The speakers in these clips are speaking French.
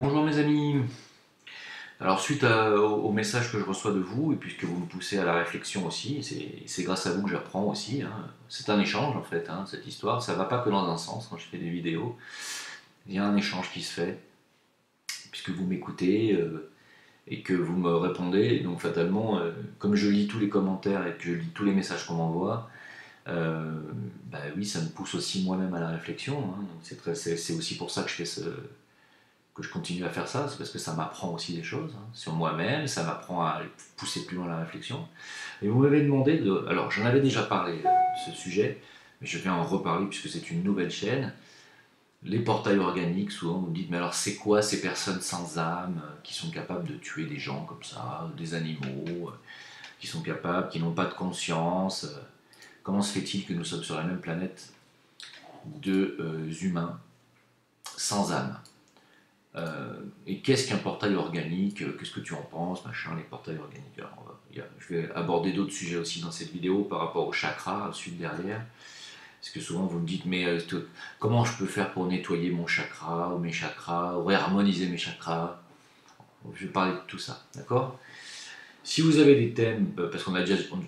Bonjour mes amis. Alors suite au message que je reçois de vous, et puisque vous me poussez à la réflexion aussi, c'est grâce à vous que j'apprends aussi, hein. C'est un échange en fait, hein, cette histoire, ça va pas que dans un sens quand je fais des vidéos, il y a un échange qui se fait, puisque vous m'écoutez et que vous me répondez, donc fatalement, comme je lis tous les commentaires et que je lis tous les messages qu'on m'envoie, euh, bah oui, ça me pousse aussi moi-même à la réflexion, hein. Donc c'est aussi pour ça que je continue à faire ça, c'est parce que ça m'apprend aussi des choses, hein, sur moi-même, ça m'apprend à pousser plus loin la réflexion. Et vous m'avez demandé de... Alors j'en avais déjà parlé de ce sujet, mais je vais en reparler puisque c'est une nouvelle chaîne. Les portails organiques, souvent vous me dites, mais alors c'est quoi ces personnes sans âme qui sont capables de tuer des gens comme ça, des animaux, qui sont capables, qui n'ont pas de conscience comment se fait-il que nous sommes sur la même planète de humains sans âme? Et qu'est-ce qu'un portail organique? Qu'est-ce que tu en penses, machin, les portails organiques? Alors, je vais aborder d'autres sujets aussi dans cette vidéo par rapport au chakra, ensuite derrière. Parce que souvent vous me dites, mais comment je peux faire pour nettoyer mon chakra ou mes chakras, ou réharmoniser mes chakras? Je vais parler de tout ça, d'accord? Si vous avez des thèmes, parce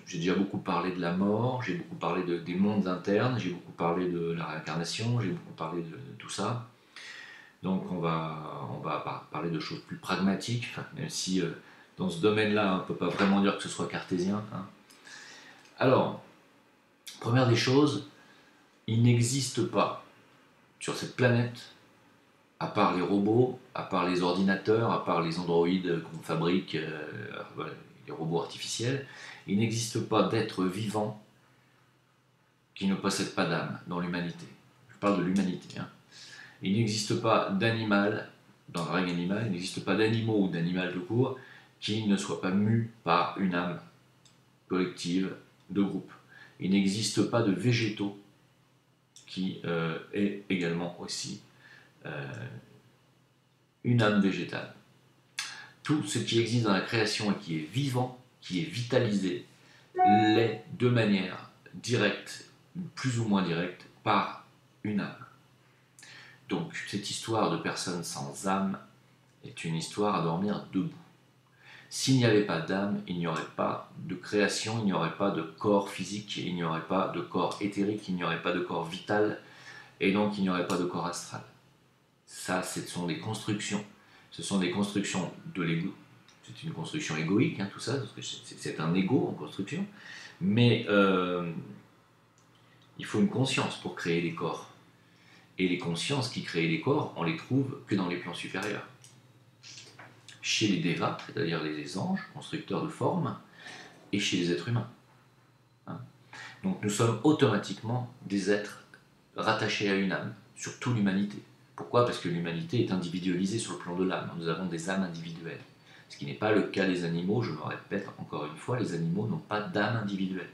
j'ai déjà beaucoup parlé de la mort, j'ai beaucoup parlé des mondes internes, j'ai beaucoup parlé de la réincarnation, j'ai beaucoup parlé de tout ça. Donc on va parler de choses plus pragmatiques, enfin, même si dans ce domaine-là, on ne peut pas vraiment dire que ce soit cartésien, hein. Alors, première des choses, il n'existe pas sur cette planète, à part les robots, à part les ordinateurs, à part les androïdes qu'on fabrique, voilà, les robots artificiels, il n'existe pas d'être vivant qui ne possède pas d'âme dans l'humanité. Je parle de l'humanité, hein. Il n'existe pas d'animal, dans le règne animal, il n'existe pas d'animaux ou d'animal tout court qui ne soit pas mu par une âme collective de groupe. Il n'existe pas de végétaux qui est également aussi euh, une âme végétale. Tout ce qui existe dans la création et qui est vivant, qui est vitalisé, l'est de manière directe, plus ou moins directe, par une âme. Donc cette histoire de personnes sans âme est une histoire à dormir debout. S'il n'y avait pas d'âme, il n'y aurait pas de création, il n'y aurait pas de corps physique, il n'y aurait pas de corps éthérique, il n'y aurait pas de corps vital, et donc il n'y aurait pas de corps astral. Ça, ce sont des constructions. Ce sont des constructions de l'ego. C'est une construction égoïque, hein, tout ça, parce que c'est un ego en construction. Mais il faut une conscience pour créer des corps. Et les consciences qui créent les corps, on les trouve que dans les plans supérieurs. Chez les devas, c'est-à-dire les anges, constructeurs de formes, et chez les êtres humains, hein. Donc nous sommes automatiquement des êtres rattachés à une âme, sur toute l'humanité. Pourquoi? Parce que l'humanité est individualisée sur le plan de l'âme. Nous avons des âmes individuelles. Ce qui n'est pas le cas des animaux, je me répète encore une fois, les animaux n'ont pas d'âme individuelle.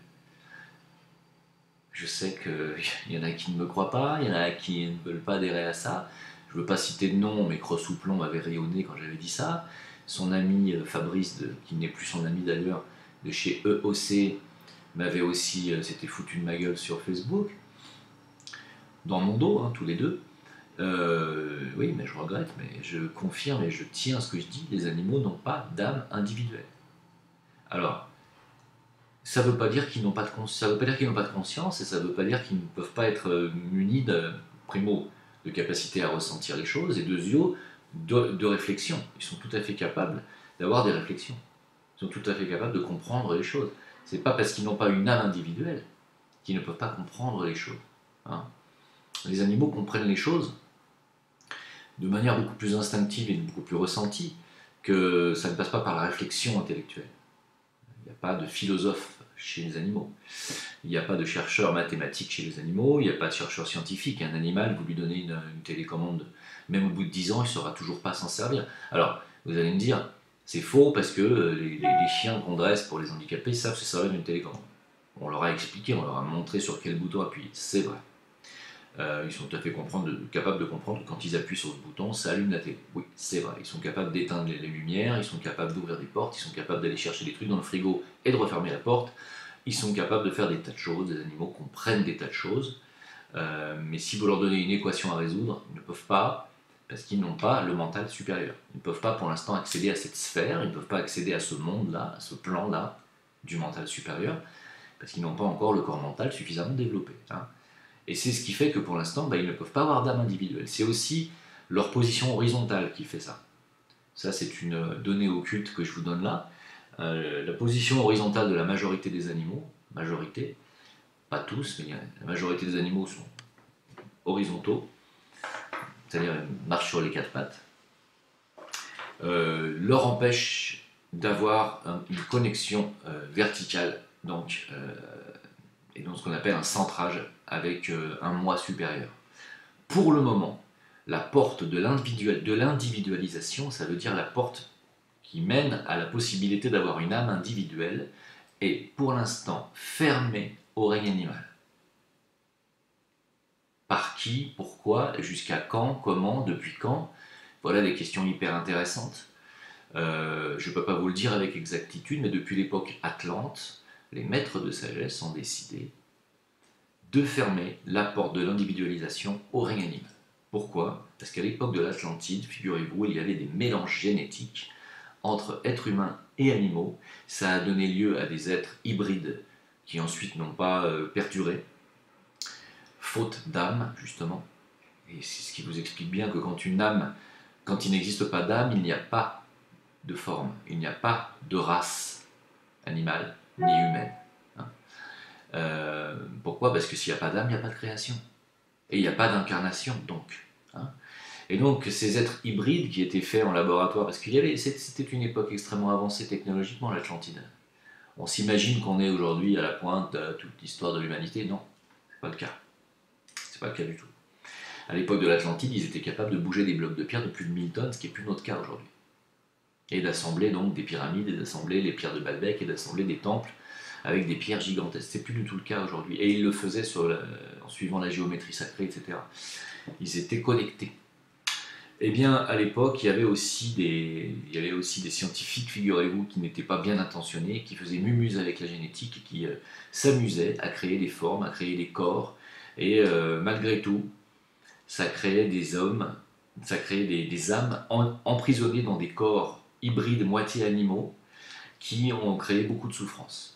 Je sais qu'il y en a qui ne me croient pas, il y en a qui ne veulent pas adhérer à ça. Je ne veux pas citer de nom, mais Cross-Houplon m'avait rayonné quand j'avais dit ça. Son ami Fabrice, qui n'est plus son ami d'ailleurs, de chez EOC, m'avait aussi, s'était foutu de ma gueule sur Facebook, dans mon dos, hein, tous les deux. Oui, mais je regrette, mais je confirme et je tiens à ce que je dis, les animaux n'ont pas d'âme individuelle. Alors, ça ne veut pas dire qu'ils n'ont pas de conscience, ça veut pas dire qu'ils n'ont pas de conscience, et ça ne veut pas dire qu'ils ne peuvent pas être munis primo, de capacité à ressentir les choses, et deuxio, de réflexion. Ils sont tout à fait capables d'avoir des réflexions. Ils sont tout à fait capables de comprendre les choses. C'est pas parce qu'ils n'ont pas une âme individuelle qu'ils ne peuvent pas comprendre les choses, hein. Les animaux comprennent les choses de manière beaucoup plus instinctive et beaucoup plus ressentie, que ça ne passe pas par la réflexion intellectuelle. Il n'y a pas de philosophe chez les animaux. Il n'y a pas de chercheur mathématique chez les animaux, il n'y a pas de chercheur scientifique. Un animal, vous lui donnez une télécommande, même au bout de 10 ans, il ne saura toujours pas s'en servir. Alors, vous allez me dire, c'est faux parce que les chiens qu'on dresse pour les handicapés savent se servir d'une télécommande. On leur a expliqué, on leur a montré sur quel bouton appuyer. C'est vrai. Ils sont tout à fait capables de comprendre que quand ils appuient sur ce bouton, ça allume la télé. Oui, c'est vrai. Ils sont capables d'éteindre les lumières, ils sont capables d'ouvrir des portes, ils sont capables d'aller chercher des trucs dans le frigo et de refermer la porte. Ils sont capables de faire des tas de choses, des animaux comprennent des tas de choses. Mais si vous leur donnez une équation à résoudre, ils ne peuvent pas parce qu'ils n'ont pas le mental supérieur. Ils ne peuvent pas pour l'instant accéder à cette sphère, ils ne peuvent pas accéder à ce monde-là, à ce plan-là du mental supérieur, parce qu'ils n'ont pas encore le corps mental suffisamment développé. Hein. Et c'est ce qui fait que pour l'instant, ils ne peuvent pas avoir d'âme individuelle. C'est aussi leur position horizontale qui fait ça. Ça, c'est une donnée occulte que je vous donne là. La position horizontale de la majorité des animaux, majorité, pas tous, mais la majorité des animaux sont horizontaux, c'est-à-dire ils marchent sur les quatre pattes, leur empêche d'avoir une connexion verticale, et donc ce qu'on appelle un centrage avec un moi supérieur. Pour le moment, la porte de l'individualisation, ça veut dire la porte qui mène à la possibilité d'avoir une âme individuelle, est pour l'instant fermée au règne animal. Par qui, pourquoi, jusqu'à quand, comment, depuis quand? Voilà des questions hyper intéressantes. Je ne peux pas vous le dire avec exactitude, mais depuis l'époque Atlante, les maîtres de sagesse ont décidé de fermer la porte de l'individualisation au règne animal. Pourquoi? Parce qu'à l'époque de l'Atlantide, figurez-vous, il y avait des mélanges génétiques entre êtres humains et animaux. Ça a donné lieu à des êtres hybrides qui ensuite n'ont pas perduré, faute d'âme, justement. Et c'est ce qui vous explique bien que quand une âme, quand il n'existe pas d'âme, il n'y a pas de forme, il n'y a pas de race animale ni humaine. Pourquoi? Parce que s'il n'y a pas d'âme, il n'y a pas de création. Et il n'y a pas d'incarnation, donc. Hein. Et donc, ces êtres hybrides qui étaient faits en laboratoire, parce que c'était une époque extrêmement avancée technologiquement, l'Atlantide. On s'imagine qu'on est aujourd'hui à la pointe de toute l'histoire de l'humanité. Non, c'est pas le cas. C'est pas le cas du tout. À l'époque de l'Atlantide, ils étaient capables de bouger des blocs de pierre de plus de 1000 tonnes, ce qui n'est plus notre cas aujourd'hui. Et d'assembler donc des pyramides, et d'assembler les pierres de Baalbek, et d'assembler des temples avec des pierres gigantesques. C'est plus du tout le cas aujourd'hui. Et ils le faisaient en suivant la géométrie sacrée, etc. Ils étaient connectés. Eh bien, à l'époque, il y avait aussi des scientifiques, figurez-vous, qui n'étaient pas bien intentionnés, qui faisaient mumuse avec la génétique, et qui s'amusaient à créer des formes, à créer des corps. Et malgré tout, ça créait des hommes, ça créait des âmes emprisonnées dans des corps hybrides, moitié animaux, qui ont créé beaucoup de souffrance,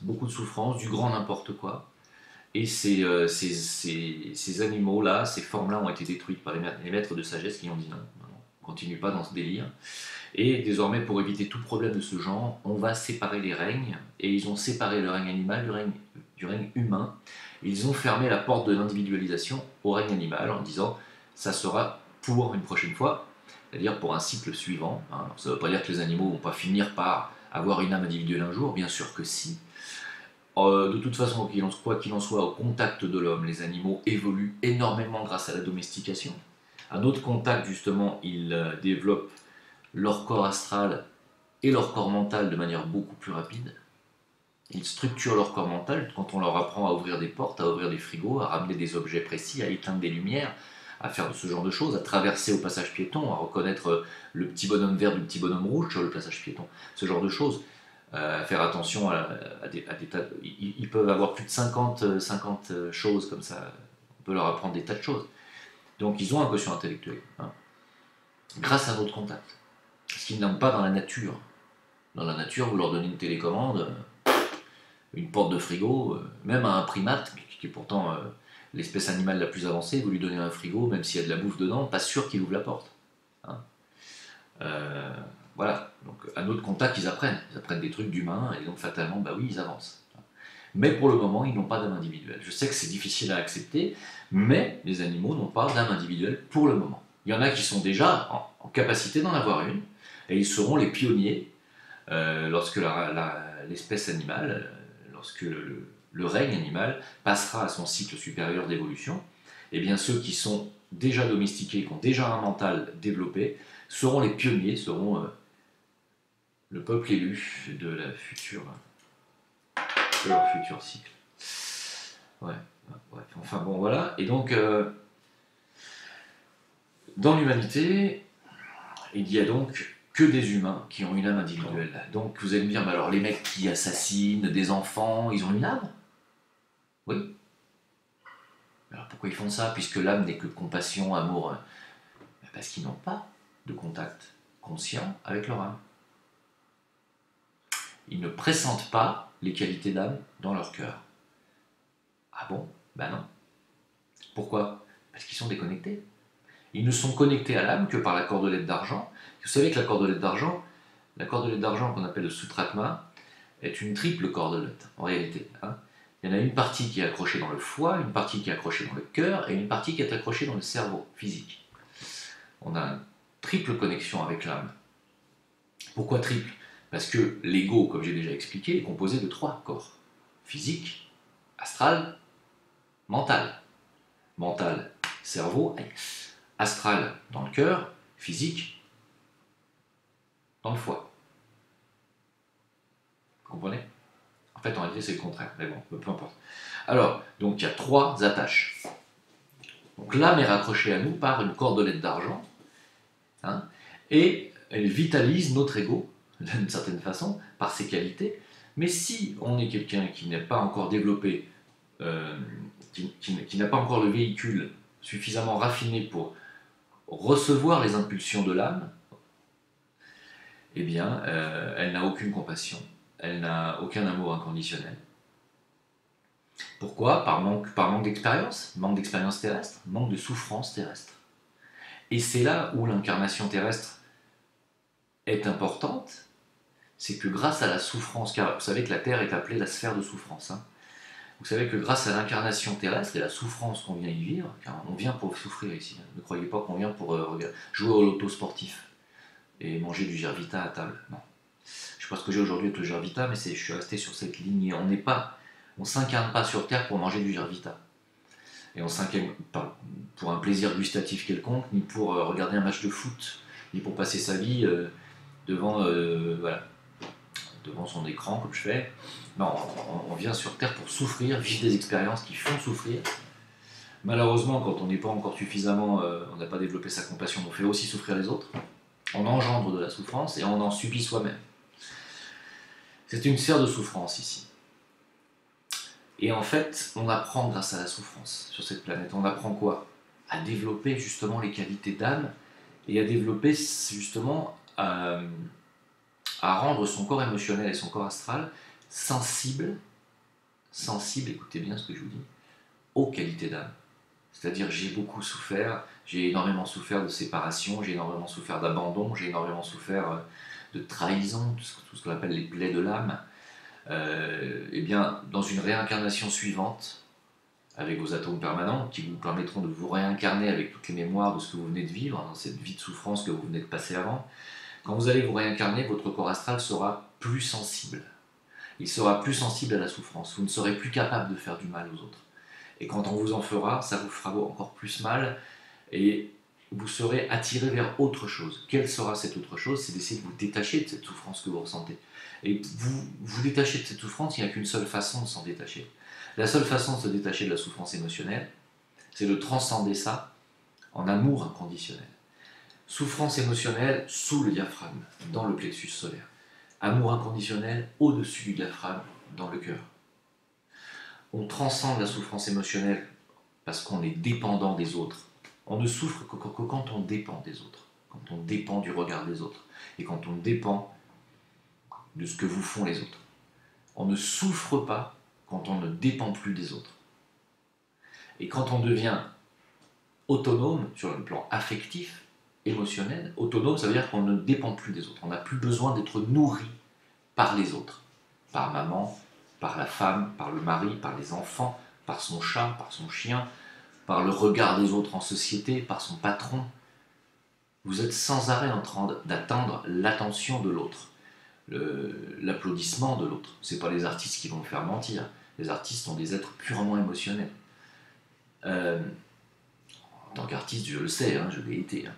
du grand n'importe quoi. Et ces animaux-là, ces formes-là ont été détruites par les maîtres de sagesse qui ont dit non, continue pas dans ce délire. Et désormais, pour éviter tout problème de ce genre, on va séparer les règnes, et ils ont séparé le règne animal du règne humain. Ils ont fermé la porte de l'individualisation au règne animal en disant ça sera pour une prochaine fois, c'est-à-dire pour un cycle suivant. Hein. Ça ne veut pas dire que les animaux ne vont pas finir par avoir une âme individuelle un jour, bien sûr que si. De toute façon, quoi qu'il en soit, au contact de l'homme, les animaux évoluent énormément grâce à la domestication. À notre contact, justement, ils développent leur corps astral et leur corps mental de manière beaucoup plus rapide. Ils structurent leur corps mental quand on leur apprend à ouvrir des portes, à ouvrir des frigos, à ramener des objets précis, à éteindre des lumières, à faire ce genre de choses, à traverser au passage piéton, à reconnaître le petit bonhomme vert du petit bonhomme rouge sur le passage piéton, ce genre de choses. À faire attention à des tas. Ils peuvent avoir plus de 50 choses comme ça. On peut leur apprendre des tas de choses. Donc ils ont un quotient intellectuel, hein, grâce à notre contact. Ce qu'ils n'ont pas dans la nature. Dans la nature, vous leur donnez une télécommande, une porte de frigo, même à un primate, qui est pourtant l'espèce animale la plus avancée, vous lui donnez un frigo, même s'il y a de la bouffe dedans, pas sûr qu'il ouvre la porte. Hein. Voilà, donc à notre contact, ils apprennent des trucs d'humains, et donc fatalement, bah oui, ils avancent. Mais pour le moment, ils n'ont pas d'âme individuelle. Je sais que c'est difficile à accepter, mais les animaux n'ont pas d'âme individuelle pour le moment. Il y en a qui sont déjà en capacité d'en avoir une, et ils seront les pionniers lorsque l'espèce animale, lorsque le règne animal passera à son cycle supérieur d'évolution. Eh bien, ceux qui sont déjà domestiqués, qui ont déjà un mental développé, seront les pionniers, seront le peuple élu de leur futur cycle. Ouais, bref. Enfin bon, voilà. Et donc, dans l'humanité, il y a donc que des humains qui ont une âme individuelle. Donc vous allez me dire, mais alors les mecs qui assassinent des enfants, ils ont une âme? Oui. Alors pourquoi ils font ça? Puisque l'âme n'est que compassion, amour. Parce qu'ils n'ont pas de contact conscient avec leur âme. Ils ne pressentent pas les qualités d'âme dans leur cœur. Ah bon? Ben non. Pourquoi? Parce qu'ils sont déconnectés. Ils ne sont connectés à l'âme que par la cordelette d'argent. Vous savez que la cordelette d'argent qu'on appelle le sutratma, est une triple cordelette, en réalité. Hein. Il y en a une partie qui est accrochée dans le foie, une partie qui est accrochée dans le cœur, et une partie qui est accrochée dans le cerveau physique. On a une triple connexion avec l'âme. Pourquoi triple? Parce que l'ego, comme j'ai déjà expliqué, est composé de 3 corps. Physique, astral, mental. Mental, cerveau, astral dans le cœur, physique dans le foie. Vous comprenez? En fait, en réalité, c'est le contraire, mais bon, peu importe. Alors, donc il y a 3 attaches. Donc l'âme est raccrochée à nous par une cordelette d'argent, hein, et elle vitalise notre ego, d'une certaine façon, par ses qualités. Mais si on est quelqu'un qui n'est pas encore développé, qui n'a pas encore le véhicule suffisamment raffiné pour recevoir les impulsions de l'âme, eh bien, elle n'a aucune compassion, elle n'a aucun amour inconditionnel. Pourquoi? Par manque d'expérience terrestre, manque de souffrance terrestre. Et c'est là où l'incarnation terrestre est importante, c'est que grâce à la souffrance, car vous savez que la Terre est appelée la sphère de souffrance, hein, vous savez que grâce à l'incarnation terrestre et la souffrance qu'on vient y vivre, car on vient pour souffrir ici, hein, ne croyez pas qu'on vient pour jouer au loto sportif et manger du Gervita à table, non. Je sais pas ce que j'ai aujourd'hui avec le Gervita, mais je suis resté sur cette ligne, on s'incarne pas sur Terre pour manger du Gervita. Et on s'incarne pas pour un plaisir gustatif quelconque, ni pour regarder un match de foot, ni pour passer sa vie devant son écran comme je fais. Non, on vient sur Terre pour souffrir, vivre des expériences qui font souffrir. Malheureusement, quand on n'est pas encore suffisamment, on n'a pas développé sa compassion, on fait aussi souffrir les autres. On engendre de la souffrance et on en subit soi-même. C'est une sphère de souffrance ici. Et en fait, on apprend grâce à la souffrance sur cette planète. On apprend quoi? À développer justement les qualités d'âme et à développer justement à rendre son corps émotionnel et son corps astral sensible, écoutez bien ce que je vous dis, aux qualités d'âme. C'est-à-dire, j'ai beaucoup souffert, j'ai énormément souffert de séparation, j'ai énormément souffert d'abandon, j'ai énormément souffert de trahison, tout ce qu'on appelle les plaies de l'âme. Eh bien, dans une réincarnation suivante, avec vos atomes permanents, qui vous permettront de vous réincarner avec toutes les mémoires de ce que vous venez de vivre, dans cette vie de souffrance que vous venez de passer avant, quand vous allez vous réincarner, votre corps astral sera plus sensible. Il sera plus sensible à la souffrance. Vous ne serez plus capable de faire du mal aux autres. Et quand on vous en fera, ça vous fera encore plus mal et vous serez attiré vers autre chose. Quelle sera cette autre chose? C'est d'essayer de vous détacher de cette souffrance que vous ressentez. Et vous détacher de cette souffrance, il n'y a qu'une seule façon de s'en détacher. La seule façon de se détacher de la souffrance émotionnelle, c'est de transcender ça en amour inconditionnel. Souffrance émotionnelle sous le diaphragme, dans le plexus solaire. Amour inconditionnel au-dessus du diaphragme, dans le cœur. On transcende la souffrance émotionnelle parce qu'on est dépendant des autres. On ne souffre que quand on dépend des autres, quand on dépend du regard des autres, et quand on dépend de ce que vous font les autres. On ne souffre pas quand on ne dépend plus des autres. Et quand on devient autonome sur le plan affectif, émotionnel, autonome, ça veut dire qu'on ne dépend plus des autres. On n'a plus besoin d'être nourri par les autres, par maman, par la femme, par le mari, par les enfants, par son chat, par son chien, par le regard des autres en société, par son patron. Vous êtes sans arrêt en train d'attendre l'attention de l'autre, l'applaudissement de l'autre. Ce n'est pas les artistes qui vont me faire mentir. Les artistes sont des êtres purement émotionnels. En tant qu'artiste, je le sais, hein, je l'ai été. Hein.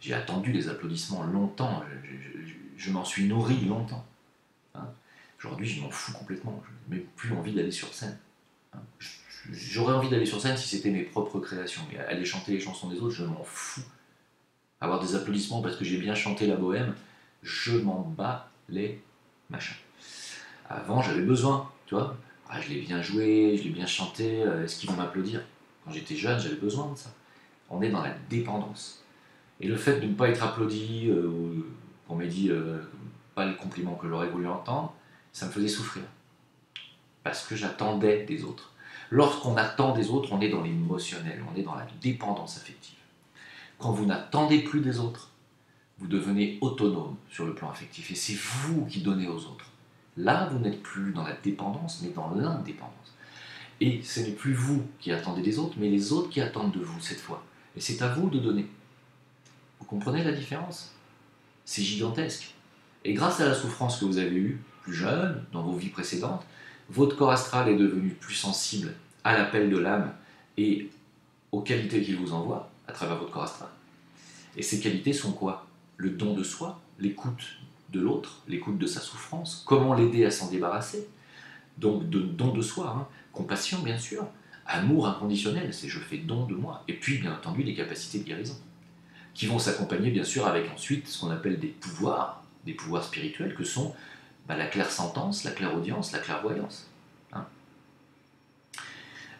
J'ai attendu les applaudissements longtemps, je m'en suis nourri longtemps. Hein. Aujourd'hui, je m'en fous complètement, je n'ai même plus envie d'aller sur scène. Hein. J'aurais envie d'aller sur scène si c'était mes propres créations, mais aller chanter les chansons des autres, je m'en fous. Avoir des applaudissements parce que j'ai bien chanté la bohème, je m'en bats les machins. Avant, j'avais besoin, tu vois. Ah, je l'ai bien joué, je l'ai bien chanté, est-ce qu'ils vont m'applaudir? Quand j'étais jeune, j'avais besoin de ça. On est dans la dépendance. Et le fait de ne pas être applaudi, ou qu'on m'ait dit pas les compliments que j'aurais voulu entendre, ça me faisait souffrir. Parce que j'attendais des autres. Lorsqu'on attend des autres, on est dans l'émotionnel, on est dans la dépendance affective. Quand vous n'attendez plus des autres, vous devenez autonome sur le plan affectif. Et c'est vous qui donnez aux autres. Là, vous n'êtes plus dans la dépendance, mais dans l'indépendance. Et ce n'est plus vous qui attendez des autres, mais les autres qui attendent de vous cette fois. Et c'est à vous de donner. Vous comprenez la différence? C'est gigantesque. Et grâce à la souffrance que vous avez eue, plus jeune, dans vos vies précédentes, votre corps astral est devenu plus sensible à l'appel de l'âme et aux qualités qu'il vous envoie à travers votre corps astral. Et ces qualités sont quoi? Le don de soi, l'écoute de l'autre, l'écoute de sa souffrance, comment l'aider à s'en débarrasser. Donc de don de soi, hein. Compassion bien sûr, amour inconditionnel, c'est je fais don de moi. Et puis bien entendu des capacités de guérison, qui vont s'accompagner bien sûr avec ensuite ce qu'on appelle des pouvoirs spirituels que sont la clairsentence, la clairaudience, la clairvoyance. Hein.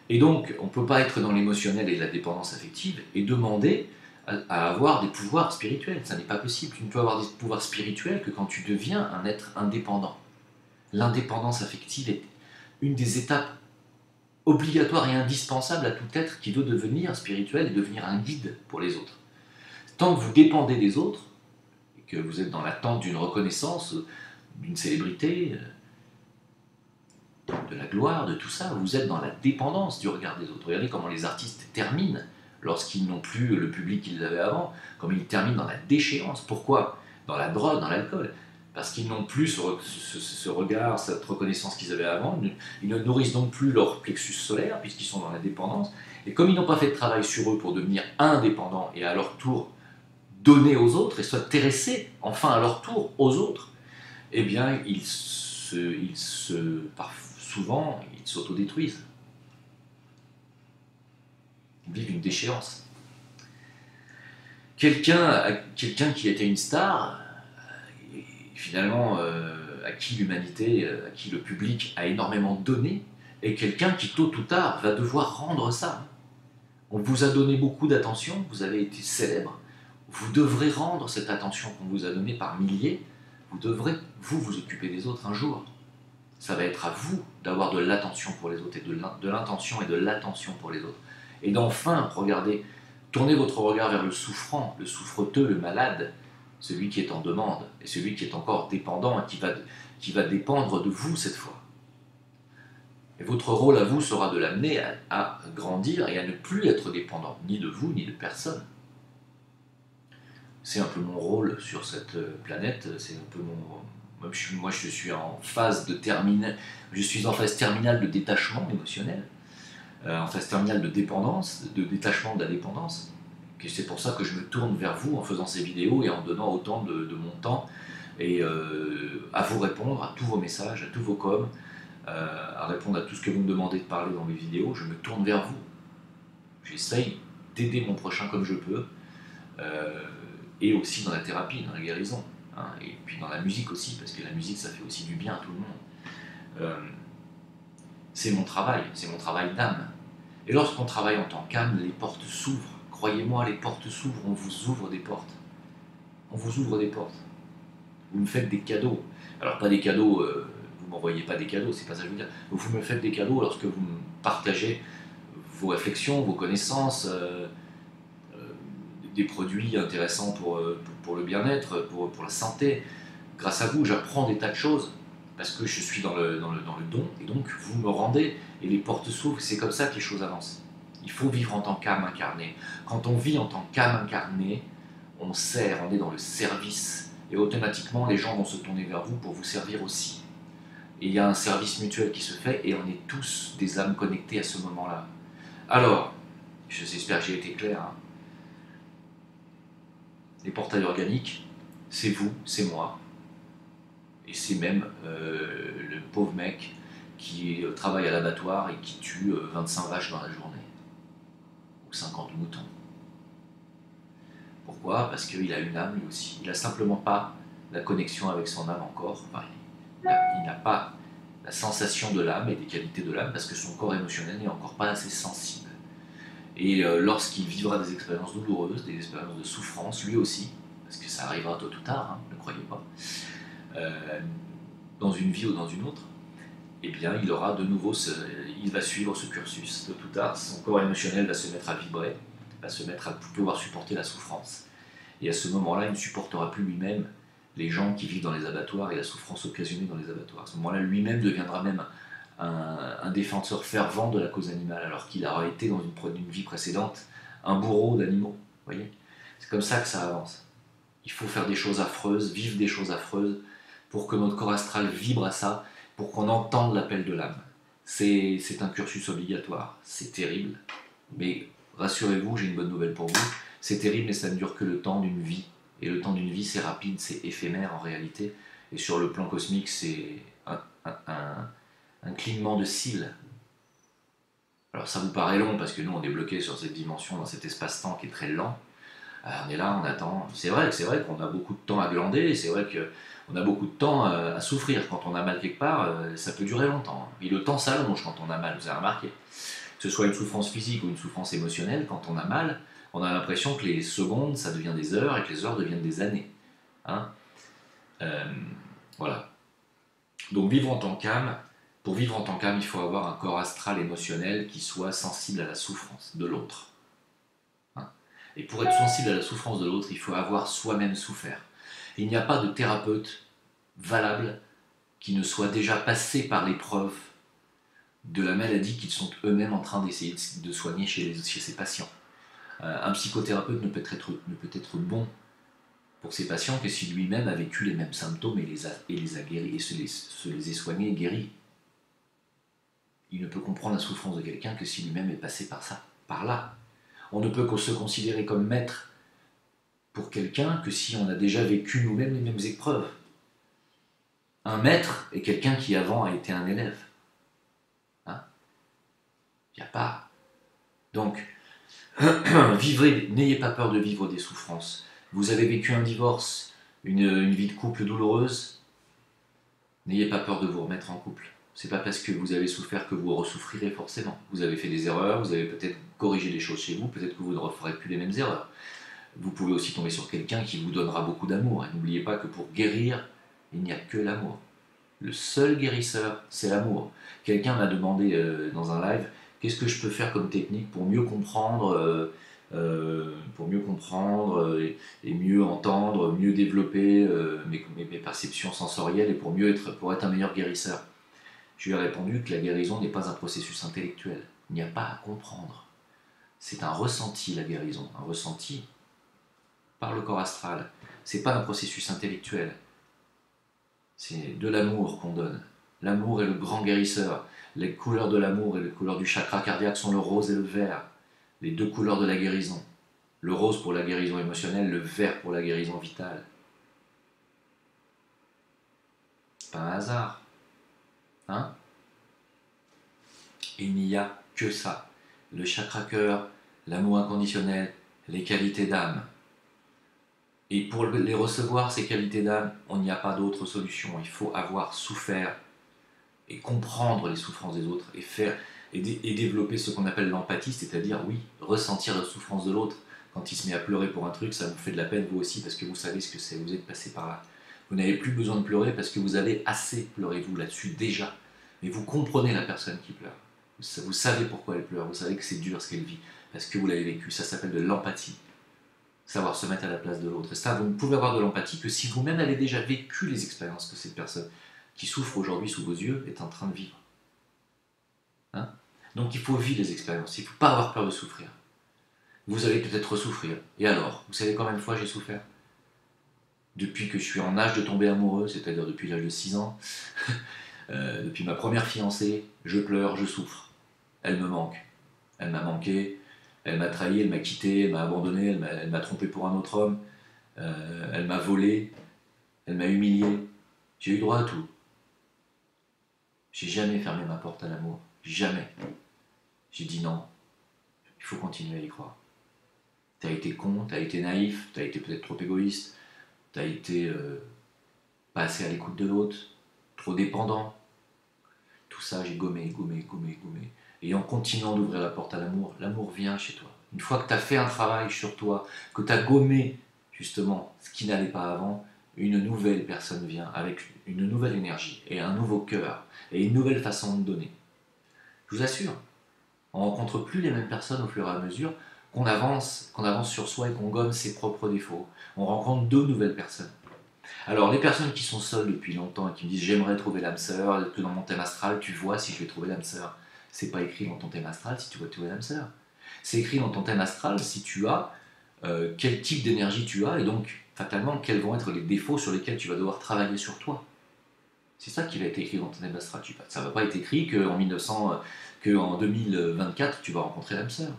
Et donc on ne peut pas être dans l'émotionnel et la dépendance affective et demander à avoir des pouvoirs spirituels. Ça n'est pas possible. Tu ne peux avoir des pouvoirs spirituels que quand tu deviens un être indépendant. L'indépendance affective est une des étapes obligatoires et indispensables à tout être qui veut devenir spirituel et devenir un guide pour les autres. Tant que vous dépendez des autres, et que vous êtes dans l'attente d'une reconnaissance, d'une célébrité, de la gloire, de tout ça, vous êtes dans la dépendance du regard des autres. Regardez comment les artistes terminent lorsqu'ils n'ont plus le public qu'ils avaient avant, comme ils terminent dans la déchéance. Pourquoi? Dans la drogue, dans l'alcool. Parce qu'ils n'ont plus ce regard, cette reconnaissance qu'ils avaient avant. Ils ne nourrissent donc plus leur plexus solaire, puisqu'ils sont dans la dépendance. Et comme ils n'ont pas fait de travail sur eux pour devenir indépendants et à leur tour donner aux autres et s'intéresser enfin à leur tour aux autres, eh bien souvent ils s'autodétruisent. Ils vivent une déchéance. Quelqu'un qui était une star, finalement à qui l'humanité, à qui le public a énormément donné, est quelqu'un qui tôt ou tard va devoir rendre ça. On vous a donné beaucoup d'attention, vous avez été célèbre, vous devrez rendre cette attention qu'on vous a donnée par milliers, vous devrez vous occuper des autres un jour. Ça va être à vous d'avoir de l'attention pour les autres, et de l'intention et de l'attention pour les autres. Et d'enfin, regardez, tournez votre regard vers le souffrant, le souffreteux, le malade, celui qui est en demande, et celui qui est encore dépendant, et qui va dépendre de vous cette fois. Et votre rôle à vous sera de l'amener à grandir et à ne plus être dépendant, ni de vous, ni de personne. C'est un peu mon rôle sur cette planète, c'est un peu mon... Moi je suis en phase terminale de détachement émotionnel, en phase terminale de dépendance, de détachement de la dépendance. Et c'est pour ça que je me tourne vers vous en faisant ces vidéos et en donnant autant de mon temps et à vous répondre à tous vos messages, à tous vos coms, à répondre à tout ce que vous me demandez de parler dans mes vidéos. Je me tourne vers vous. J'essaye d'aider mon prochain comme je peux, et aussi dans la thérapie, dans la guérison, hein, et puis dans la musique aussi, parce que la musique ça fait aussi du bien à tout le monde. C'est mon travail d'âme. Et lorsqu'on travaille en tant qu'âme, les portes s'ouvrent. Croyez-moi, les portes s'ouvrent, on vous ouvre des portes. On vous ouvre des portes. Vous me faites des cadeaux. Alors pas des cadeaux, vous m'envoyez pas des cadeaux, c'est pas ça que je veux dire. Vous me faites des cadeaux lorsque vous me partagez vos réflexions, vos connaissances, des produits intéressants pour le bien-être, pour la santé. Grâce à vous, j'apprends des tas de choses, parce que je suis dans le don, et donc vous me rendez, et les portes s'ouvrent, c'est comme ça que les choses avancent. Il faut vivre en tant qu'âme incarnée. Quand on vit en tant qu'âme incarnée, on sert, on est dans le service, et automatiquement les gens vont se tourner vers vous pour vous servir aussi. Et il y a un service mutuel qui se fait, et on est tous des âmes connectées à ce moment-là. Alors, j'espère que j'ai été clair, hein. Les portails organiques, c'est vous, c'est moi, et c'est même le pauvre mec qui travaille à l'abattoir et qui tue 25 vaches dans la journée, ou 50 moutons. Pourquoi? Parce qu'il a une âme lui aussi. Il n'a simplement pas la connexion avec son âme encore. Enfin, il n'a pas la sensation de l'âme et des qualités de l'âme parce que son corps émotionnel n'est encore pas assez sensible. Et lorsqu'il vivra des expériences douloureuses, des expériences de souffrance, lui aussi, parce que ça arrivera tôt ou tard, hein, ne croyez pas, euh, dans une vie ou dans une autre, eh bien, il aura de nouveau, il va suivre ce cursus. Tôt ou tard, son corps émotionnel va se mettre à vibrer, va se mettre à pouvoir supporter la souffrance. Et à ce moment-là, il ne supportera plus lui-même les gens qui vivent dans les abattoirs et la souffrance occasionnée dans les abattoirs. À ce moment-là, lui-même deviendra même un défenseur fervent de la cause animale, alors qu'il aura été dans une vie précédente un bourreau d'animaux. Voyez, c'est comme ça que ça avance. Il faut faire des choses affreuses, vivre des choses affreuses, pour que notre corps astral vibre à ça, pour qu'on entende l'appel de l'âme. C'est un cursus obligatoire, c'est terrible, mais rassurez-vous, j'ai une bonne nouvelle pour vous, c'est terrible mais ça ne dure que le temps d'une vie, et le temps d'une vie c'est rapide, c'est éphémère en réalité, et sur le plan cosmique c'est un clignement de cils. Alors ça vous paraît long parce que nous on est bloqué sur cette dimension, dans cet espace-temps qui est très lent. Alors on est là, on attend. C'est vrai qu'on a beaucoup de temps à glander, et c'est vrai qu'on a beaucoup de temps à souffrir. Quand on a mal quelque part, ça peut durer longtemps. Et le temps s'allonge quand on a mal, vous avez remarqué. Que ce soit une souffrance physique ou une souffrance émotionnelle, quand on a mal, on a l'impression que les secondes, ça devient des heures et que les heures deviennent des années. Hein, voilà. Donc vivre en tant qu'âme, pour vivre en tant qu'âme, il faut avoir un corps astral émotionnel qui soit sensible à la souffrance de l'autre. Hein. Et pour être sensible à la souffrance de l'autre, il faut avoir soi-même souffert. Il n'y a pas de thérapeute valable qui ne soit déjà passé par l'épreuve de la maladie qu'ils sont eux-mêmes en train d'essayer de soigner chez ses patients. Un psychothérapeute ne peut être bon pour ses patients que si lui-même a vécu les mêmes symptômes et les a guéris, et se les est soignés et guéris. Il ne peut comprendre la souffrance de quelqu'un que si lui-même est passé par ça, par là. On ne peut que se considérer comme maître pour quelqu'un que si on a déjà vécu nous-mêmes les mêmes épreuves. Un maître est quelqu'un qui avant a été un élève. Hein, il n'y a pas. Donc, n'ayez pas peur de vivre des souffrances. Vous avez vécu un divorce, une vie de couple douloureuse, n'ayez pas peur de vous remettre en couple. C'est pas parce que vous avez souffert que vous ressouffrirez forcément. Vous avez fait des erreurs, vous avez peut-être corrigé des choses chez vous, peut-être que vous ne referez plus les mêmes erreurs. Vous pouvez aussi tomber sur quelqu'un qui vous donnera beaucoup d'amour. Et n'oubliez pas que pour guérir, il n'y a que l'amour. Le seul guérisseur, c'est l'amour. Quelqu'un m'a demandé dans un live, qu'est-ce que je peux faire comme technique pour mieux comprendre, et mieux entendre, mieux développer mes perceptions sensorielles et pour être un meilleur guérisseur. Je lui ai répondu que la guérison n'est pas un processus intellectuel. Il n'y a pas à comprendre. C'est un ressenti, la guérison. Un ressenti par le corps astral. C'est pas un processus intellectuel. C'est de l'amour qu'on donne. L'amour est le grand guérisseur. Les couleurs de l'amour et les couleurs du chakra cardiaque sont le rose et le vert. Les deux couleurs de la guérison. Le rose pour la guérison émotionnelle, le vert pour la guérison vitale. Pas un hasard. Hein? Il n'y a que ça. Le chakra cœur, l'amour inconditionnel, les qualités d'âme. Et pour les recevoir, ces qualités d'âme, on n'y a pas d'autre solution. Il faut avoir souffert et comprendre les souffrances des autres et développer ce qu'on appelle l'empathie, c'est-à-dire, oui, ressentir la souffrance de l'autre. Quand il se met à pleurer pour un truc, ça vous fait de la peine vous aussi parce que vous savez ce que c'est, vous êtes passé par là. Vous n'avez plus besoin de pleurer parce que vous avez assez pleuré vous là-dessus déjà. Mais vous comprenez la personne qui pleure. Vous savez pourquoi elle pleure, vous savez que c'est dur ce qu'elle vit, parce que vous l'avez vécu. Ça s'appelle de l'empathie. Savoir se mettre à la place de l'autre. Et ça, vous ne pouvez avoir de l'empathie que si vous-même avez déjà vécu les expériences que cette personne qui souffre aujourd'hui sous vos yeux est en train de vivre. Hein? Donc il faut vivre les expériences, il ne faut pas avoir peur de souffrir. Vous allez peut-être souffrir. Et alors, vous savez combien de fois j'ai souffert? Depuis que je suis en âge de tomber amoureux, c'est-à-dire depuis l'âge de 6 ans, depuis ma première fiancée, je pleure, je souffre. Elle me manque. Elle m'a manqué, elle m'a trahi, elle m'a quitté, elle m'a abandonné, elle m'a trompé pour un autre homme, elle m'a volé, elle m'a humilié. J'ai eu droit à tout. J'ai jamais fermé ma porte à l'amour. Jamais. J'ai dit non. Il faut continuer à y croire. T'as été con, t'as été naïf, t'as été peut-être trop égoïste, t'as été pas assez à l'écoute de l'autre, trop dépendant. Tout ça, j'ai gommé. Et en continuant d'ouvrir la porte à l'amour, l'amour vient chez toi. Une fois que tu as fait un travail sur toi, que tu as gommé justement ce qui n'allait pas avant, une nouvelle personne vient avec une nouvelle énergie et un nouveau cœur et une nouvelle façon de donner. Je vous assure, on ne rencontre plus les mêmes personnes au fur et à mesure qu'on avance sur soi et qu'on gomme ses propres défauts. On rencontre deux nouvelles personnes. Alors les personnes qui sont seules depuis longtemps et qui me disent j'aimerais trouver l'âme sœur, que dans mon thème astral tu vois si je vais trouver l'âme sœur. C'est pas écrit dans ton thème astral si tu vas trouver l'âme sœur. C'est écrit dans ton thème astral si tu as quel type d'énergie tu as et donc fatalement quels vont être les défauts sur lesquels tu vas devoir travailler sur toi. C'est ça qui va être écrit dans ton thème astral. Ça ne va pas être écrit qu'en 2024 tu vas rencontrer l'âme sœur.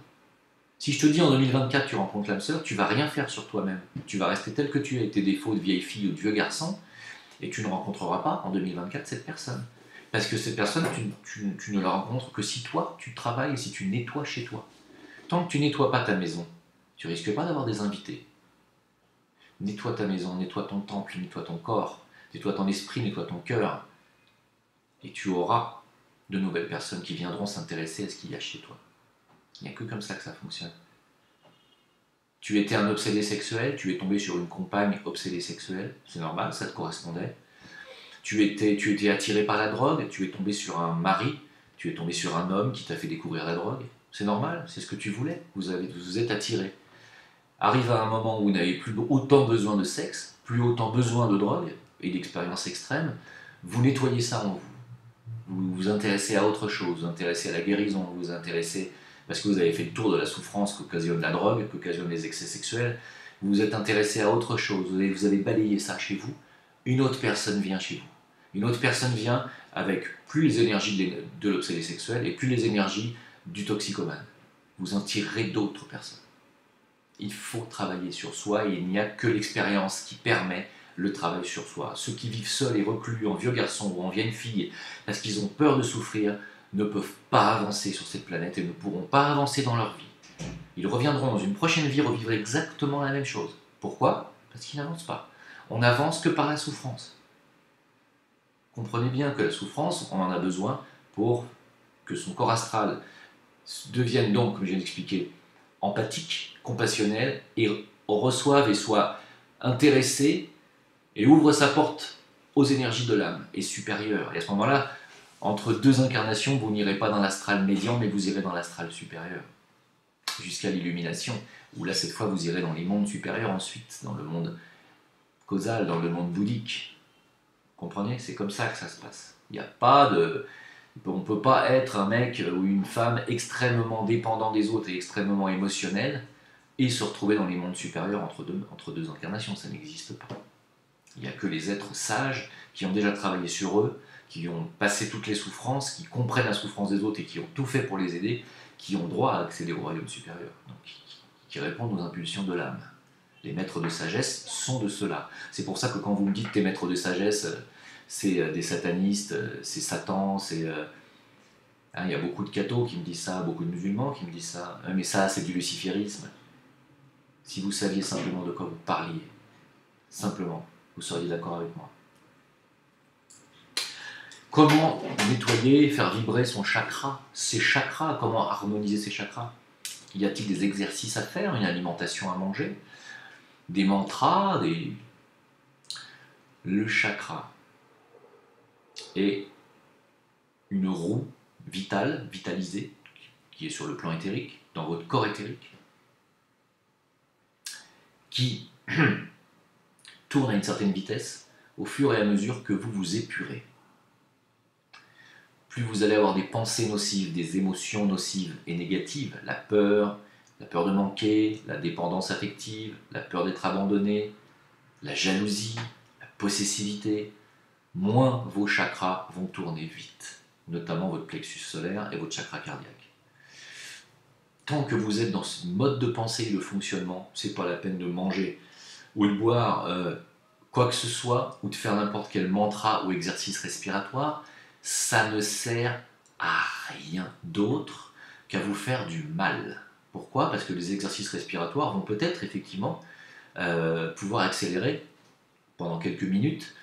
Si je te dis en 2024 tu rencontres l'âme sœur, tu vas rien faire sur toi-même. Tu vas rester tel que tu es avec tes défauts de vieille fille ou de vieux garçon et tu ne rencontreras pas en 2024 cette personne. Parce que cette personne, tu ne la rencontres que si toi tu travailles et si tu nettoies chez toi. Tant que tu nettoies pas ta maison, tu risques pas d'avoir des invités. Nettoie ta maison, nettoie ton temple, nettoie ton corps, nettoie ton esprit, nettoie ton cœur. Et tu auras de nouvelles personnes qui viendront s'intéresser à ce qu'il y a chez toi. Il n'y a que comme ça que ça fonctionne. Tu étais un obsédé sexuel, tu es tombé sur une compagne obsédée sexuelle, c'est normal, ça te correspondait. Tu étais attiré par la drogue, tu es tombé sur un mari, tu es tombé sur un homme qui t'a fait découvrir la drogue. C'est normal, c'est ce que tu voulais, vous êtes attiré. Arrive à un moment où vous n'avez plus autant besoin de sexe, plus autant besoin de drogue et d'expériences extrêmes, vous nettoyez ça en vous. Vous vous intéressez à autre chose, vous vous intéressez à la guérison, vous vous intéressez parce que vous avez fait le tour de la souffrance qu'occasionne la drogue, qu'occasionnent les excès sexuels, vous vous êtes intéressé à autre chose, vous avez balayé ça chez vous, une autre personne vient chez vous. Une autre personne vient avec plus les énergies de l'obsédé sexuel et plus les énergies du toxicomane. Vous en tirerez d'autres personnes. Il faut travailler sur soi et il n'y a que l'expérience qui permet le travail sur soi. Ceux qui vivent seuls et reclus en vieux garçon ou en vieille fille parce qu'ils ont peur de souffrir ne peuvent pas avancer sur cette planète et ne pourront pas avancer dans leur vie. Ils reviendront dans une prochaine vie revivre exactement la même chose. Pourquoi? Parce qu'ils n'avancent pas. On n'avance que par la souffrance. Comprenez bien que la souffrance, on en a besoin pour que son corps astral devienne donc, comme je viens d'expliquer, empathique, compassionnel, et reçoive et soit intéressé et ouvre sa porte aux énergies de l'âme et supérieure. Et à ce moment-là, entre deux incarnations, vous n'irez pas dans l'astral médian, mais vous irez dans l'astral supérieur, jusqu'à l'illumination, où là, cette fois, vous irez dans les mondes supérieurs ensuite, dans le monde causal, dans le monde bouddhique. Vous comprenez? C'est comme ça que ça se passe. Il n'y a pas de... On ne peut pas être un mec ou une femme extrêmement dépendant des autres et extrêmement émotionnel et se retrouver dans les mondes supérieurs entre deux incarnations. Ça n'existe pas. Il n'y a que les êtres sages qui ont déjà travaillé sur eux, qui ont passé toutes les souffrances, qui comprennent la souffrance des autres et qui ont tout fait pour les aider, qui ont droit à accéder au royaume supérieur, donc qui répondent aux impulsions de l'âme. Les maîtres de sagesse sont de ceux-là. C'est pour ça que quand vous me dites tes maîtres de sagesse, c'est des satanistes, c'est Satan, c'est... il y a beaucoup de cathos qui me disent ça, beaucoup de musulmans qui me disent ça, mais ça c'est du luciférisme. Si vous saviez simplement de quoi vous parliez, simplement, vous seriez d'accord avec moi. Comment nettoyer, faire vibrer son chakra, ses chakras, comment harmoniser ses chakras? Y a-t-il des exercices à faire, une alimentation à manger, des mantras, Le chakra est une roue vitale, vitalisée, qui est sur le plan éthérique, dans votre corps éthérique, qui tourne à une certaine vitesse au fur et à mesure que vous vous épurez. Plus vous allez avoir des pensées nocives, des émotions nocives et négatives, la peur de manquer, la dépendance affective, la peur d'être abandonné, la jalousie, la possessivité, moins vos chakras vont tourner vite, notamment votre plexus solaire et votre chakra cardiaque. Tant que vous êtes dans ce mode de pensée et de fonctionnement, c'est pas la peine de manger ou de boire quoi que ce soit, ou de faire n'importe quel mantra ou exercice respiratoire, ça ne sert à rien d'autre qu'à vous faire du mal. Pourquoi? Parce que les exercices respiratoires vont peut-être effectivement pouvoir accélérer pendant quelques minutes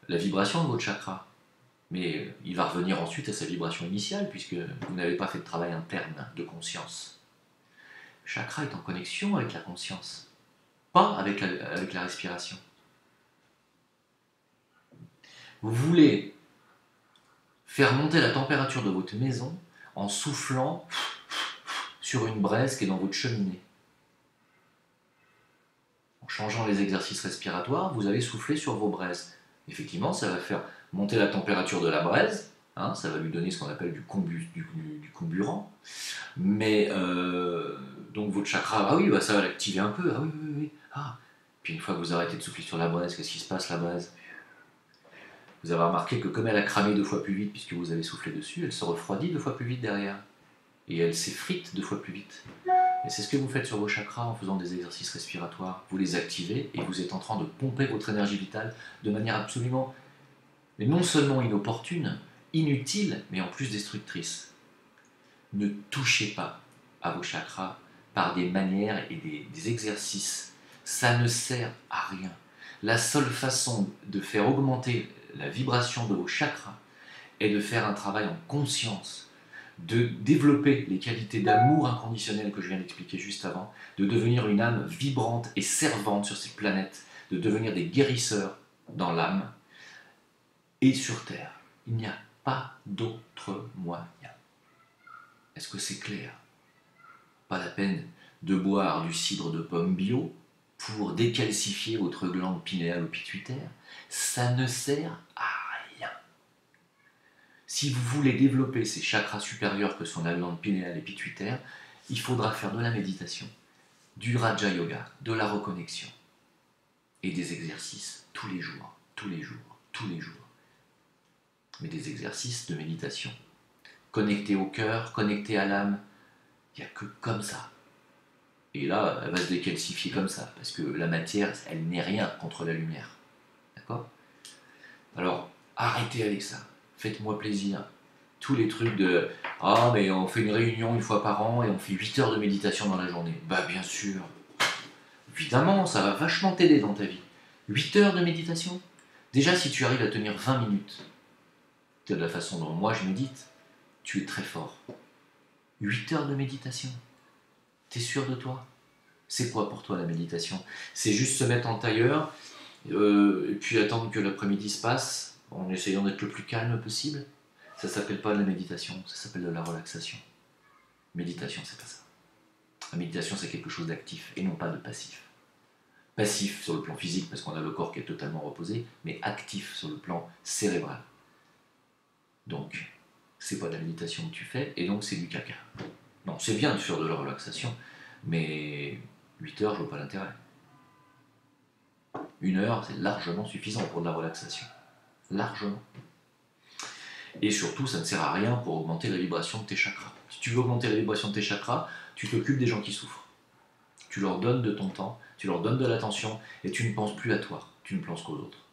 la vibration de votre chakra. Mais il va revenir ensuite à sa vibration initiale, puisque vous n'avez pas fait de travail interne de conscience. Le chakra est en connexion avec la conscience, pas avec la respiration. Vous voulez faire monter la température de votre maison en soufflant sur une braise qui est dans votre cheminée. En changeant les exercices respiratoires, vous allez souffler sur vos braises. Effectivement, ça va faire monter la température de la braise, hein, ça va lui donner ce qu'on appelle du comburant. Mais donc votre chakra, ah oui, bah ça va l'activer un peu, ah oui, oui, oui. Ah. Puis une fois que vous arrêtez de souffler sur la braise, qu'est-ce qui se passe la braise? Vous avez remarqué que comme elle a cramé 2 fois plus vite puisque vous avez soufflé dessus, elle se refroidit 2 fois plus vite derrière. Et elle s'effrite 2 fois plus vite. Et c'est ce que vous faites sur vos chakras en faisant des exercices respiratoires. Vous les activez et vous êtes en train de pomper votre énergie vitale de manière absolument, mais non seulement inopportune, inutile, mais en plus destructrice. Ne touchez pas à vos chakras par des manières et des exercices. Ça ne sert à rien. La seule façon de faire augmenter la vibration de vos chakras est de faire un travail en conscience, de développer les qualités d'amour inconditionnel que je viens d'expliquer juste avant, de devenir une âme vibrante et servante sur cette planète, de devenir des guérisseurs dans l'âme et sur Terre. Il n'y a pas d'autre moyen. Est-ce que c'est clair? Pas la peine de boire du cidre de pomme bio pour décalcifier votre glande pinéale ou pituitaire. Ça ne sert à rien. Si vous voulez développer ces chakras supérieurs que sont la glande pinéale et pituitaire, il faudra faire de la méditation, du Raja Yoga, de la reconnexion et des exercices tous les jours, tous les jours, tous les jours. Mais des exercices de méditation. Connectés au cœur, connectés à l'âme. Il n'y a que comme ça. Et là, elle va se décalcifier comme ça, parce que la matière, elle n'est rien contre la lumière. D'accord? Alors, arrêtez avec ça. Faites-moi plaisir. Tous les trucs de « Ah, mais on fait une réunion 1 fois par an et on fait 8 heures de méditation dans la journée. » Bah bien sûr. Évidemment, ça va vachement t'aider dans ta vie. 8 heures de méditation. Déjà, si tu arrives à tenir 20 minutes, de la façon dont moi je médite, tu es très fort. 8 heures de méditation. T'es sûr de toi? C'est quoi pour toi la méditation? C'est juste se mettre en tailleur et puis attendre que l'après-midi se passe en essayant d'être le plus calme possible? Ça s'appelle pas de la méditation, ça s'appelle de la relaxation. Méditation, c'est pas ça. La méditation, c'est quelque chose d'actif et non pas de passif. Passif sur le plan physique parce qu'on a le corps qui est totalement reposé, mais actif sur le plan cérébral. Donc, c'est pas de la méditation que tu fais et donc c'est du caca. Non, c'est bien de faire de la relaxation, mais 8 heures, je vois pas l'intérêt. 1 heure, c'est largement suffisant pour de la relaxation. Largement. Et surtout, ça ne sert à rien pour augmenter la vibration de tes chakras. Si tu veux augmenter la vibration de tes chakras, tu t'occupes des gens qui souffrent. Tu leur donnes de ton temps, tu leur donnes de l'attention, et tu ne penses plus à toi, tu ne penses qu'aux autres.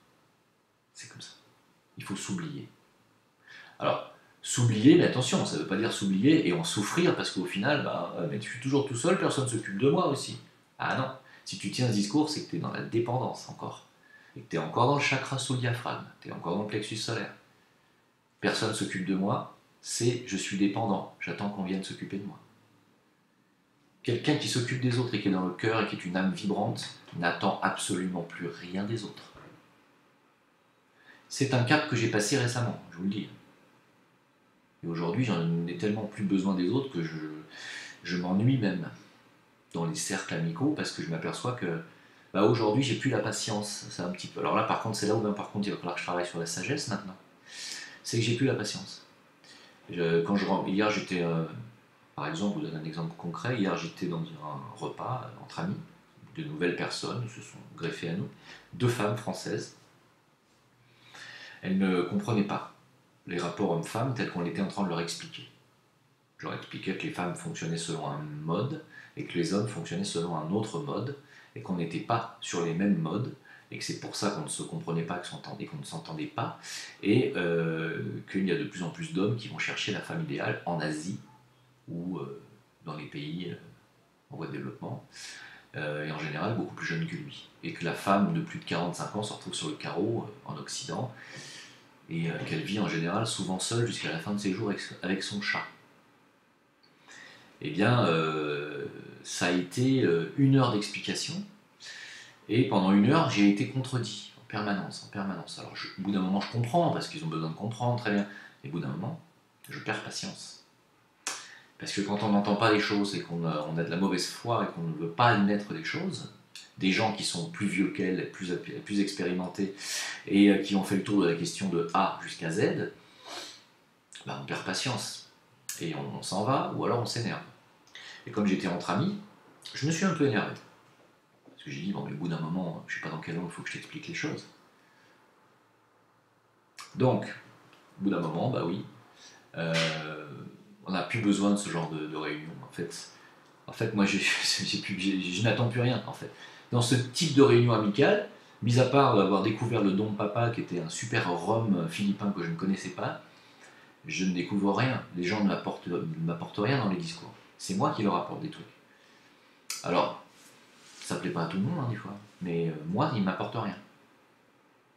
C'est comme ça. Il faut s'oublier. Alors, s'oublier, mais attention, ça ne veut pas dire s'oublier et en souffrir, parce qu'au final, mais je suis toujours tout seul, personne ne s'occupe de moi aussi. Ah non, si tu tiens ce discours, c'est que tu es dans la dépendance encore. Et que tu es encore dans le chakra sous le diaphragme, tu es encore dans le plexus solaire. Personne ne s'occupe de moi, c'est je suis dépendant, j'attends qu'on vienne s'occuper de moi. Quelqu'un qui s'occupe des autres et qui est dans le cœur et qui est une âme vibrante n'attend absolument plus rien des autres. C'est un cap que j'ai passé récemment, je vous le dis. Et aujourd'hui, j'en ai tellement plus besoin des autres que je m'ennuie même dans les cercles amicaux parce que je m'aperçois que aujourd'hui, j'ai plus la patience. C'est un petit peu. Alors là, par contre, c'est là où par contre, il va falloir que je travaille sur la sagesse maintenant. C'est que j'ai plus la patience. Hier, j'étais, par exemple, vous donne un exemple concret. Hier, j'étais dans un repas entre amis. De nouvelles personnes se sont greffées à nous. 2 femmes françaises. Elles ne comprenaient pas les rapports hommes-femmes tels qu'on était en train de leur expliquer. Je leur expliquais que les femmes fonctionnaient selon un mode et que les hommes fonctionnaient selon un autre mode et qu'on n'était pas sur les mêmes modes et que c'est pour ça qu'on ne se comprenait pas, qu'on ne s'entendait pas et qu'il y a de plus en plus d'hommes qui vont chercher la femme idéale en Asie ou dans les pays en voie de développement et en général beaucoup plus jeunes que lui et que la femme de plus de 45 ans se retrouve sur le carreau en Occident. et qu'elle vit en général souvent seule jusqu'à la fin de ses jours avec son chat. Eh bien, ça a été 1 heure d'explication, et pendant 1 heure, j'ai été contredit, en permanence, en permanence. Alors, au bout d'un moment, je comprends, parce qu'ils ont besoin de comprendre, très bien, et au bout d'un moment, je perds patience. Parce que quand on n'entend pas les choses, et qu'on a de la mauvaise foi, et qu'on ne veut pas admettre les choses, des gens qui sont plus vieux qu'elle, plus expérimentés, et qui ont fait le tour de la question de A jusqu'à Z, ben on perd patience. Et on s'en va, ou alors on s'énerve. Et comme j'étais entre amis, je me suis un peu énervé. Parce que j'ai dit, bon, mais au bout d'un moment, je ne sais pas dans quel ordre il faut que je t'explique les choses. Donc, au bout d'un moment, bah oui, on n'a plus besoin de ce genre de réunion. En fait moi, je n'attends plus rien, en fait. Dans ce type de réunion amicale, mis à part avoir découvert le Don Papa, qui était un super rhum philippin que je ne connaissais pas, je ne découvre rien. Les gens ne m'apportent rien dans les discours. C'est moi qui leur apporte des trucs. Alors, ça plaît pas à tout le monde, hein, des fois, mais moi, ils ne m'apportent rien.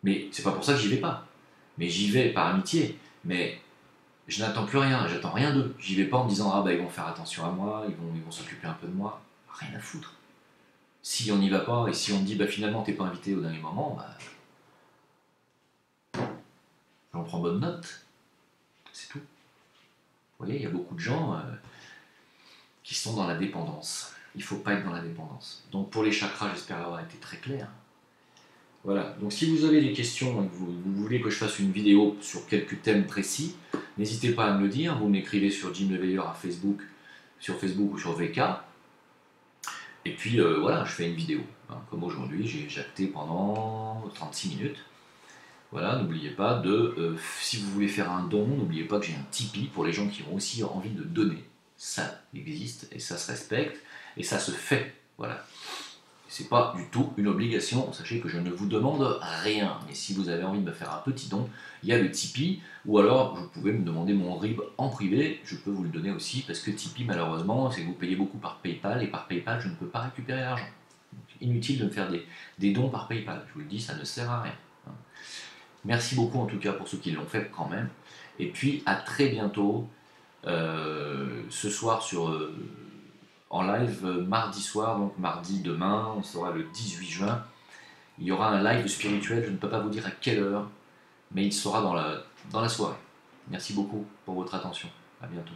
Mais c'est pas pour ça que j'y vais pas. Mais j'y vais par amitié. Mais je n'attends plus rien, j'attends rien d'eux. J'y vais pas en me disant, ah bah ils vont faire attention à moi, ils vont s'occuper un peu de moi. Rien à foutre. Si on n'y va pas, et si on me dit, bah finalement t'es pas invité au dernier moment, bah j'en prends bonne note. C'est tout. Vous voyez, il y a beaucoup de gens qui sont dans la dépendance. Il ne faut pas être dans la dépendance. Donc pour les chakras, j'espère avoir été très clair. Voilà, donc si vous avez des questions et que vous voulez que je fasse une vidéo sur quelques thèmes précis, n'hésitez pas à me le dire, vous m'écrivez sur Jim Leveilleur à Facebook, sur Facebook ou sur VK, et puis voilà, je fais une vidéo. Hein. Comme aujourd'hui, j'ai jacté pendant 36 minutes. Voilà, n'oubliez pas si vous voulez faire un don, n'oubliez pas que j'ai un Tipeee pour les gens qui ont aussi envie de donner. Ça existe, et ça se respecte, et ça se fait, voilà. C'est pas du tout une obligation, sachez que je ne vous demande rien. Mais si vous avez envie de me faire un petit don, il y a le Tipeee, ou alors vous pouvez me demander mon RIB en privé, je peux vous le donner aussi, parce que Tipeee malheureusement, c'est que vous payez beaucoup par Paypal, et par Paypal je ne peux pas récupérer l'argent. Inutile de me faire des dons par Paypal, je vous le dis, ça ne sert à rien. Merci beaucoup en tout cas pour ceux qui l'ont fait quand même, et puis à très bientôt, ce soir en live mardi soir, donc mardi demain, on sera le 18 juin. Il y aura un live spirituel, je ne peux pas vous dire à quelle heure, mais il sera dans la soirée. Merci beaucoup pour votre attention. À bientôt.